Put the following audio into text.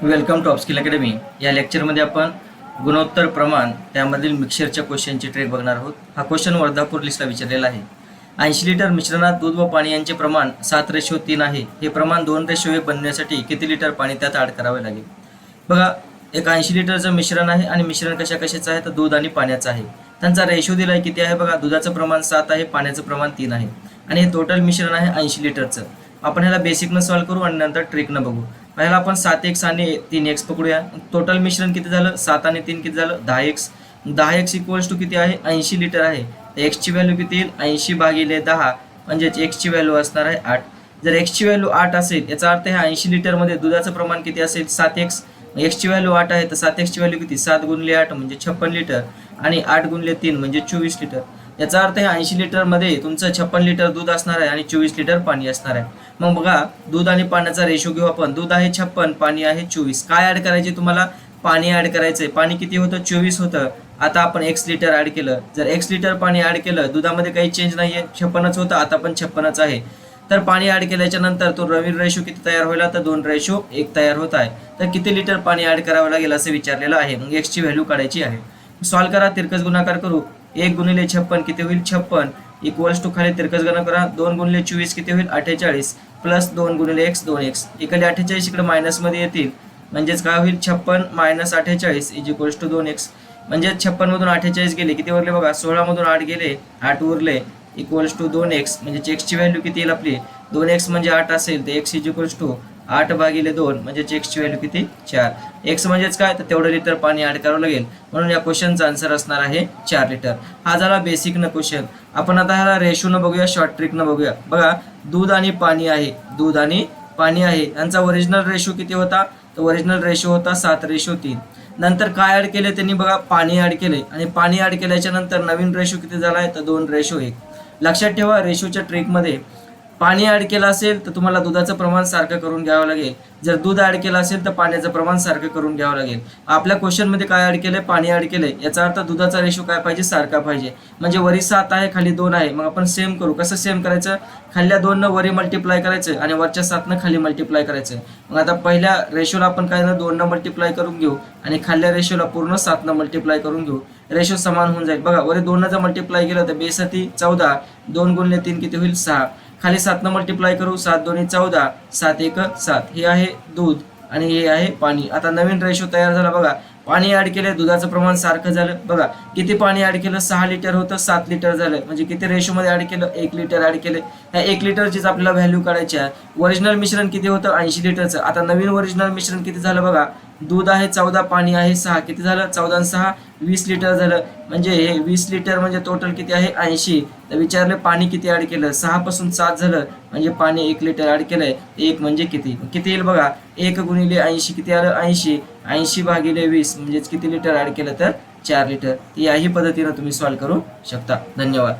Welcome to upskill academy. या लेक्चरमध्ये आपण गुणोत्तर प्रमाण त्यामधील मिक्सरच्या क्वेश्चनची ट्रेक बघणार आहोत. हा क्वेश्चन वर्धापूर लिस्टला विचारलेला आहे. 80 लिटर मिश्रणात दूध व पाणी यांचे प्रमाण 7:3 आहे. हे प्रमाण 2:1 बनण्यासाठी किती लिटर पाणी त्यात ॲड करावे लागेल? बघा, एक 80 लिटरचं मिश्रण आहे आणि मिश्रण कशाचं आहे तर दूध आणि पाण्याचं आहे. त्यांचा रेशो दिला आहे किती आहे बघा, दुधाचं प्रमाण 7 आहे, पाण्याचं प्रमाण 3 आहे आणि हे टोटल मिश्रण आहे 80 लिटरचं. आपण ह्याला बेसिकनं सॉल्व करू आणि नंतर ट्रिकनं बघू. पहिला आपण 7x आणि 3x पकडूया. टोटल मिश्रण किती झालं, 7 आणि 3 किती झालं, 10x. 10x इक्वल्स टू किती आहे, 80 लिटर आहे. एक्सची व्हॅल्यू किती येईल, 80/10 म्हणजेच एक्सची व्हॅल्यू असणार आहे 8. जर एक्सची व्हॅल्यू 8 असेल याचा अर्थ ह्या 80 लिटरमध्ये दुधाचं प्रमाण किती असेल, 7x. एक्सची व्हॅल्यू 8 आहे तर 7x ची व्हॅल्यू किती, 7 × 8 म्हणजे 56 लिटर आणि 8 × 3 म्हणजे 24 लिटर. याचा अर्थ ह्या 80 लिटरमध्ये तुमचं 56 लिटर दूध असणार आहे आणि 24 लिटर पाणी असणार आहे. मग बघा, दूध आणि पाण्याचा रेशो घेऊ आपण. दूध आहे 56, पाणी आहे 24. काय ॲड करायचे तुम्हाला, पाणी ॲड करायचंय. पाणी किती होतं, 24 होतं. आता आपण x लिटर ॲड केलं. जर x लिटर पाणी ॲड केलं, दुधामध्ये काही चेंज नाही आहे, 56च होतं, आता पण 56च आहे. तर पाणी ॲड केल्याच्या नंतर तो नवीन रेशो किती तयार होईल, तर 2:1 तयार होत आहे. तर किती लिटर पाणी ॲड करावं लागेल असं विचारलेलं आहे. मग x ची व्हॅल्यू काढायची आहे. सॉल्व करा, तिरकस गुणाकार करू. 1 × 56 किती होईल, 56 इक्वल्स टू खाली तिरकस गणना करा. 2 × 24 किती होईल, 48 प्लस 2 × x 2x. इकडे 48 इकडे मायनसमध्ये येतील म्हणजेच काय होईल, 56 - 48 इज इक्वल्स टू 2x. म्हणजे 56 मधून 48 गेले, किती उरले बघा, 16 मधून 8 गेले, 8 उरले इक्वल्स टू 2x. म्हणजे x ची व्हॅल्यू किती येईल आपली, 2x म्हणजे 8 असेल तर x इज इक्वल्स टू 8/2 म्हणजे x ची व्हॅल्यू किती, 4. x म्हणजेच काय तर तेवढं लिटर पाणी ॲड करावं लागेल. म्हणून या क्वेश्चनचा आन्सर असणार आहे 4 लिटर. हा झाला बेसिक न क्वेश्चन. आपण आता ह्याला रेशोनं बघूया, शॉर्ट ट्रिकनं बघूया. बघा, दूध आणि पाणी आहे, दूध आणि पाणी आहे यांचा ओरिजिनल रेशो किती होता, तर ओरिजिनल रेशो होता 7:3. नंतर काय ॲड केले त्यांनी, बघा पाणी ॲड केले आणि पाणी ॲड केल्याच्या नंतर नवीन रेशो किती झाला आहे तर 2:1. लक्षात ठेवा, रेशोच्या ट्रिकमध्ये पाणी ॲड केलं असेल तर तुम्हाला दुधाचं प्रमाण सारखं करून घ्यावं लागेल. जर दूध ॲड केलं असेल तर पाण्याचं प्रमाण सारखं करून घ्यावं लागेल. आपल्या क्वेश्चनमध्ये काय ॲड केलंय, पाणी ॲड केलंय. याचा अर्थ दुधाचा रेशो काय पाहिजे, सारखा पाहिजे. म्हणजे वरी 7 आहे, खाली 2 आहे. मग आपण सेम करू. कसं सेम करायचं, खाल्ल्या 2 वरी मल्टिप्लाय करायचं आणि वरच्या 7 खाली मल्टिप्लाय करायचं. मग आता पहिल्या रेशोला आपण काय ना 2 मल्टिप्लाय करून घेऊ आणि खाल्ल्या रेशोला पूर्ण 7 मल्टिप्लाय करून घेऊ. रेशो समान होऊन जाईल. बघा, वरी 2 जर मल्टिप्लाय केलं तर 2 × 14, 2 × 3 किती होईल, 6. खाली 7 मल्टिप्लाय करू, 7 × 2 = 14, 7 × 1 = 7. हे आहे दूध आणि हे आहे पाणी. आता नवीन रेशो तयार झाला. बघा, पाणी ॲड केलं, दुधाचं प्रमाण सारखं झालं. बघा किती पाणी ॲड केलं, 6 लिटर होतं, 7 लिटर झालं. म्हणजे किती रेशोमध्ये ॲड केलं, 1 लिटर ॲड केलं. ह्या 1 लिटरचीच आपल्याला व्हॅल्यू काढायची आहे. ओरिजिनल मिश्रण किती होतं, 80 लिटरचं. आता नवीन ओरिजिनल मिश्रण किती झालं बघा, दूध आहे 14, पाणी आहे 6, किती झालं, 14 आणि 6 20 लिटर झालं. म्हणजे हे 20 लिटर म्हणजे टोटल किती आहे, 80. तर विचारले पाणी किती ॲड केलं, 6 पासून 7 झालं म्हणजे पाणी 1 लिटर ॲड केलंय. 1 म्हणजे किती येईल बघा, 1 × 80 किती आलं, 80. 80/20 म्हणजेच किती लिटर ॲड केलं तर 4 लिटर. याही पद्धतीनं तुम्ही सॉल्व करू शकता. धन्यवाद.